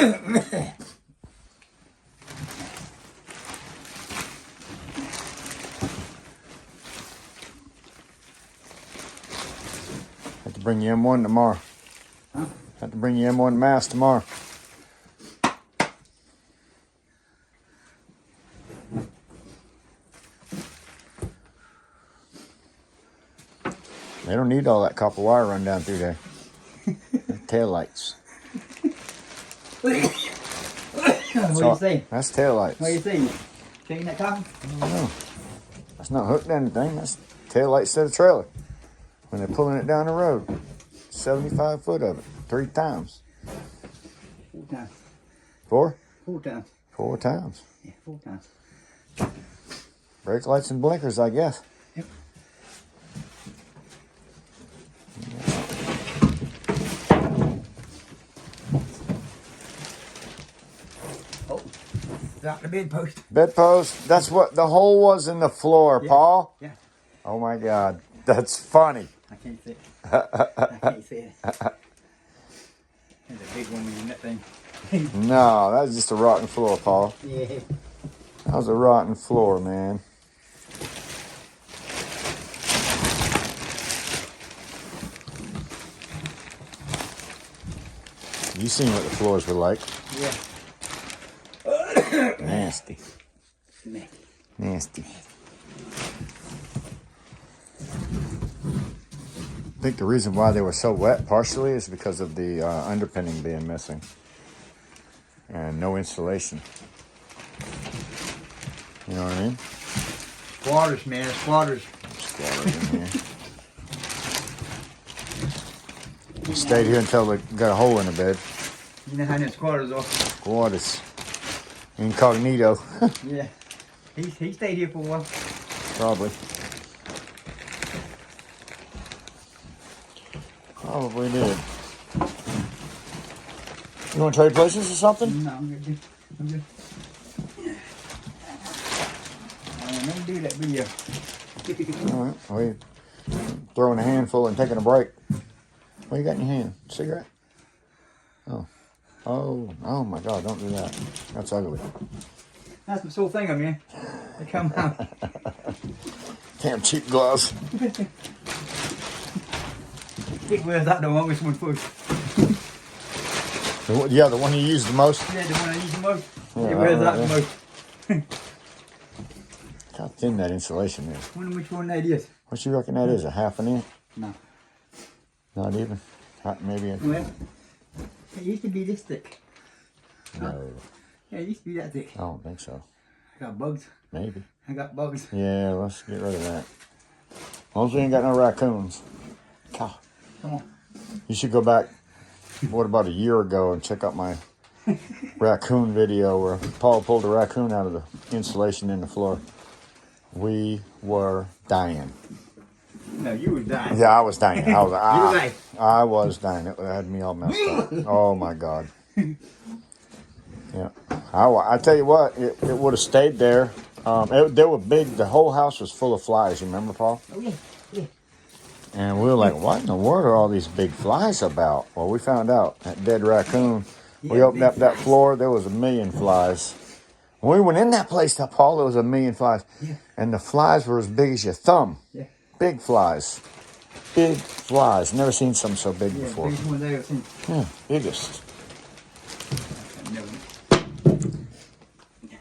Have to bring you M1 tomorrow. Huh? Have to bring you M1 mask tomorrow. They don't need all that copper wire run down through there. Tail lights. What do you say? That's tail lights. What do you say? Change that copper? I don't know. That's not hooked to anything. That's tail lights to the trailer. When they're pulling it down the road. 75 foot of it. 3 times. 4 times. 4? 4 times. 4 times. Yeah, 4 times. Brake lights and blinkers, I guess. Yep. Oh, dropped the bedpost. Bedpost. That's what the hole was in the floor, Yeah. Paul. Yeah. Oh my God. That's funny. I can't see it. I can't see it. There's a big one in that thing. No, that was just a rotten floor, Paul. Yeah. That was a rotten floor, man. You seen what the floors were like. Yeah. Nasty. Man. Nasty. I think the reason why they were so wet partially is because of the underpinning being missing. And no insulation. You know what I mean? Squatters, man. Squatters. Squatters in here. We stayed here until they got a hole in the bed. You know how them squatters are. Squatters. Incognito. Yeah. He stayed here for a while. Probably. Probably did. You want to trade places or something? No, I'm good. Dude. I'm good. Let me do that video. All right. We throwing a handful and taking a break. What you got in your hand? Cigarette? Oh. Oh my God, don't do that. That's ugly. That's the sore thing of me. They come out. Damn cheap gloves. It wears out the longest one first. Yeah, the one you use the most. Yeah, the one I use the most. Yeah, It wears out yeah. the most. Look how thin that insulation is. I wonder which one that is. What you reckon that is? A half an inch? No. Not even? Maybe a... Well, it used to be this thick. No, Yeah, it used to be that thick. I don't think so. I got bugs. Maybe. I got bugs. Yeah, let's get rid of that. As long as we ain't got no raccoons. God. Come on. You should go back, what, about a year ago and check out my raccoon video where Paul pulled a raccoon out of the insulation in the floor. We were dying. No, you was dying. Yeah, I was dying. I was, dying. I was dying. It had me all messed up. Oh my God. Yeah. I tell you what, it would have stayed there. They were big. The whole house was full of flies. You remember, Paul? Oh, yeah. Yeah. And we were like, what in the world are all these big flies about? Well, we found out that dead raccoon. We Yeah, opened up big that flies. floor. There was 1,000,000 flies. When we went in that place, Paul, there was 1,000,000 flies. Yeah. And the flies were as big as your thumb. Yeah. Big flies. Big flies. Never seen some so big Yeah, before. biggest one I ever seen. Yeah, biggest. Never. Yeah,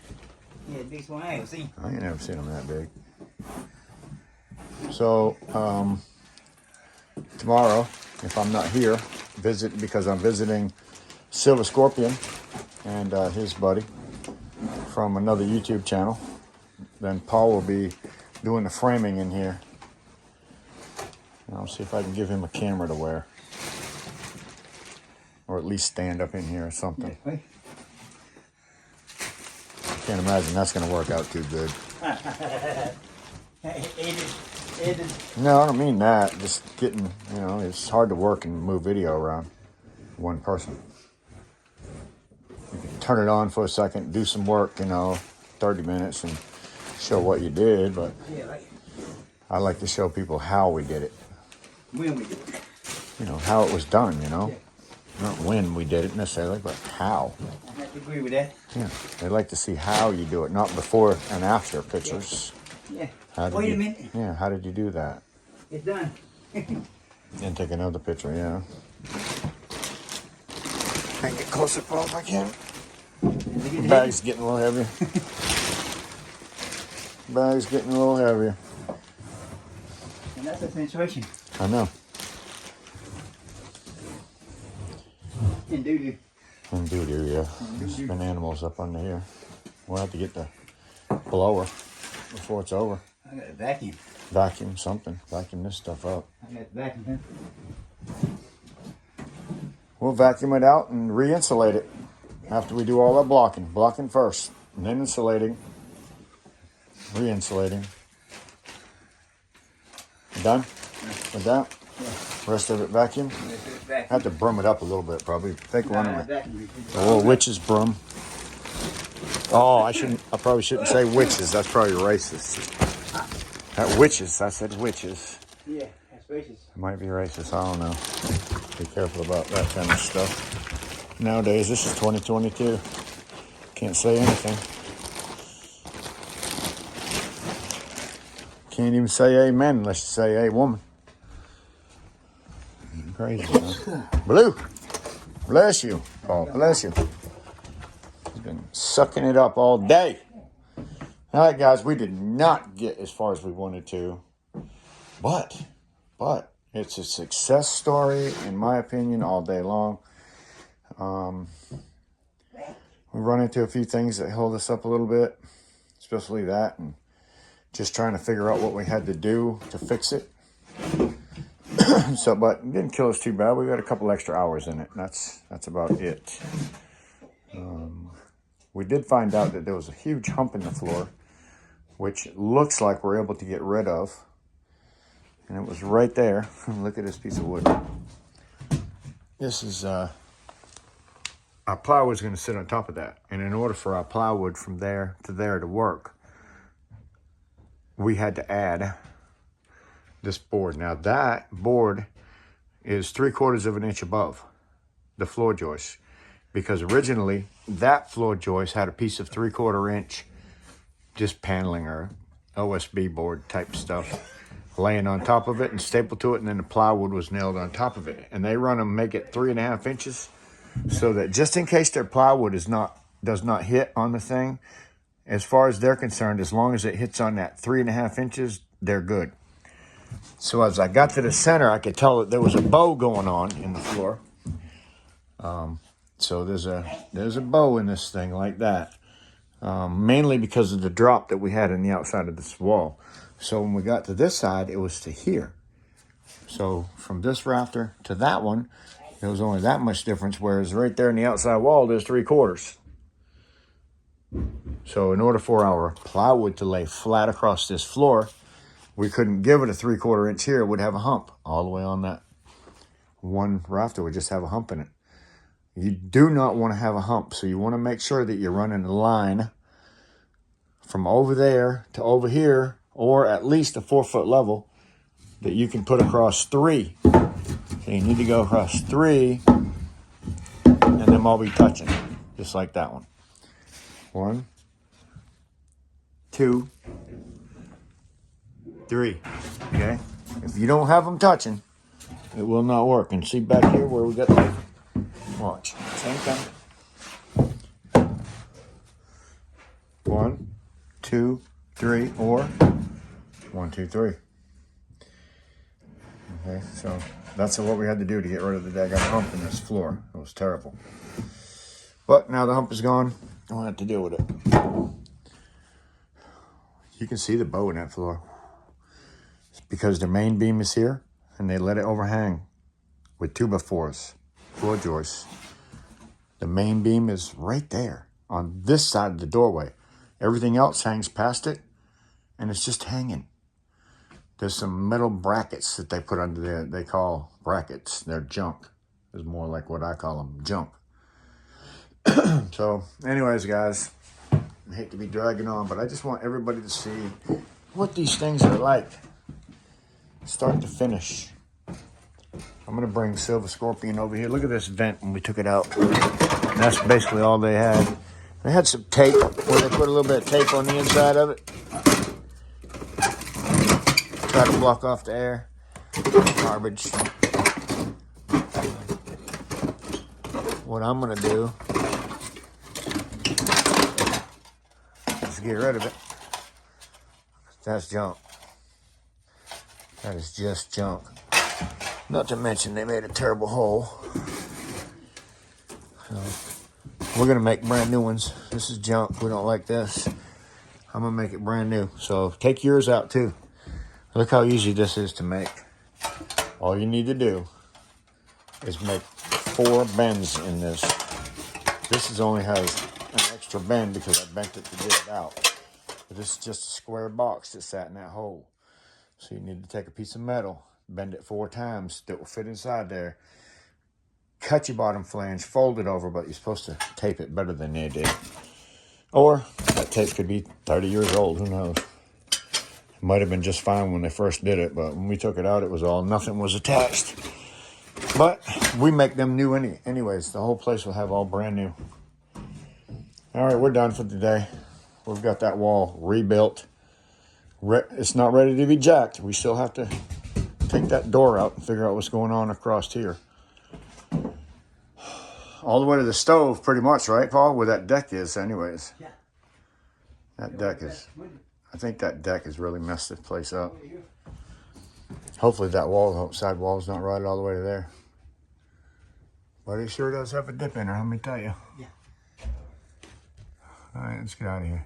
biggest one I ever seen. I ain't never seen them that big. So, tomorrow, if I'm not here, because I'm visiting Silver Scorpion and his buddy from another YouTube channel, then Paul will be doing the framing in here. And I'll see if I can give him a camera to wear. Or at least stand up in here or something. Yeah, right. Can't imagine that's going to work out too good. Edited. No, I don't mean that. Just getting, it's hard to work and move video around one person. You can turn it on for a second, do some work, 30 minutes and show what you did, but Yeah, right. I like to show people how we did it. When we do it. How it was done, Yeah. not when we did it necessarily, but how. I have to agree with that. Yeah, they like to see how you do it, not before and after pictures. Yeah. How did Wait you, a minute. Yeah, how did you do that? It's done. And take another picture, yeah. I can get closer, Paul, if I can. The bag's getting a little heavier. Bag's getting a little heavier. And that's the situation. I know. And doo-doo. And doo-doo, yeah. There's been animals up under here. We'll have to get the blower before it's over. I got a vacuum. Vacuum something. Vacuum this stuff up. I got a vacuum. We'll vacuum it out and re-insulate it after we do all that blocking. Blocking first, and then insulating. Re-insulating. Done with that? Yeah. Rest of it vacuum. I have to broom it up a little bit, probably. Take one of the little witch's broom. Oh, I probably shouldn't say witches. That's probably racist. Witches. I said witches. Yeah, that's racist. It might be racist. I don't know. Be careful about that kind of stuff. Nowadays, this is 2022. Can't say anything. Can't even say amen unless you say a woman. Crazy, man. Blue. Bless you, Paul. Bless you. He's been sucking it up all day. All right, guys, we did not get as far as we wanted to, but it's a success story, in my opinion, all day long. We run into a few things that hold us up a little bit, especially that, and just trying to figure out what we had to do to fix it. So, but it didn't kill us too bad. We got a couple extra hours in it. That's about it. We did find out that there was a huge hump in the floor, which looks like we're able to get rid of. And it was right there. Look at this piece of wood. This is, our plywood's going to sit on top of that. And in order for our plywood from there to work, we had to add this board. Now that board is 3/4 of an inch above the floor joist, because originally that floor joist had a piece of 3/4 inch just paneling or OSB board type stuff laying on top of it and stapled to it, and then the plywood was nailed on top of it. And they run them, make it 3.5 inches, so that just in case their plywood does not hit on the thing, as far as they're concerned, as long as it hits on that 3.5 inches, they're good. So as I got to the center, I could tell that there was a bow going on in the floor. So there's a bow in this thing like that, mainly because of the drop that we had in the outside of this wall. So when we got to this side, it was to here. So from this rafter to that one, there was only that much difference, whereas right there in the outside wall, there's 3/4. So in order for our plywood to lay flat across this floor, we couldn't give it a 3/4 inch here. It would have a hump all the way on that one rafter. Would just have a hump in it. You do not want to have a hump. So you want to make sure that you're running a line from over there to over here, or at least a 4-foot level that you can put across 3. So you need to go across 3 and them all be touching, just like that one. 1, 2, 3. Okay? If you don't have them touching, it will not work. And see back here where we got the, watch, same thing. 1, 2, 3, or 1, 2, 3. Okay, so that's what we had to do to get rid of the daggone hump in this floor. It was terrible. But now the hump is gone, I don't have to deal with it. You can see the bow in that floor. It's because the main beam is here, and they let it overhang with 2x4s, floor joists. The main beam is right there on this side of the doorway. Everything else hangs past it, and it's just hanging. There's some metal brackets that they put under there. They call brackets. They're junk. It's more like what I call them, junk. So, anyways, guys, I hate to be dragging on, but I just want everybody to see what these things are like, start to finish. I'm gonna bring Silver Scorpion over here. Look at this vent when we took it out. And that's basically all they had. They had some tape where they put a little bit of tape on the inside of it. Try to block off the air. Garbage. What I'm gonna do is get rid of it. That's junk. That is just junk. Not to mention they made a terrible hole. So we're gonna make brand new ones. This is junk. We don't like this. I'm gonna make it brand new. So take yours out too. Look how easy this is to make. All you need to do is make 4 bends in this. This only has an extra bend because I bent it to get it out. But this is just a square box that sat in that hole. So you need to take a piece of metal, bend it 4 times that will fit inside there. Cut your bottom flange, fold it over, but you're supposed to tape it better than they did. Or that tape could be 30 years old, who knows? It might have been just fine when they first did it, but when we took it out, it was all, nothing was attached. But we make them new anyways. The whole place will have all brand new. All right, we're done for today. We've got that wall rebuilt. It's not ready to be jacked. We still have to take that door out and figure out what's going on across here. All the way to the stove, pretty much, right, Paul? Where that deck is, anyways. Yeah. That deck is... I think that deck has really messed this place up. Hopefully that wall, side wall is not right all the way to there. But it sure does have a dip in there, let me tell you. Yeah. All right, let's get out of here.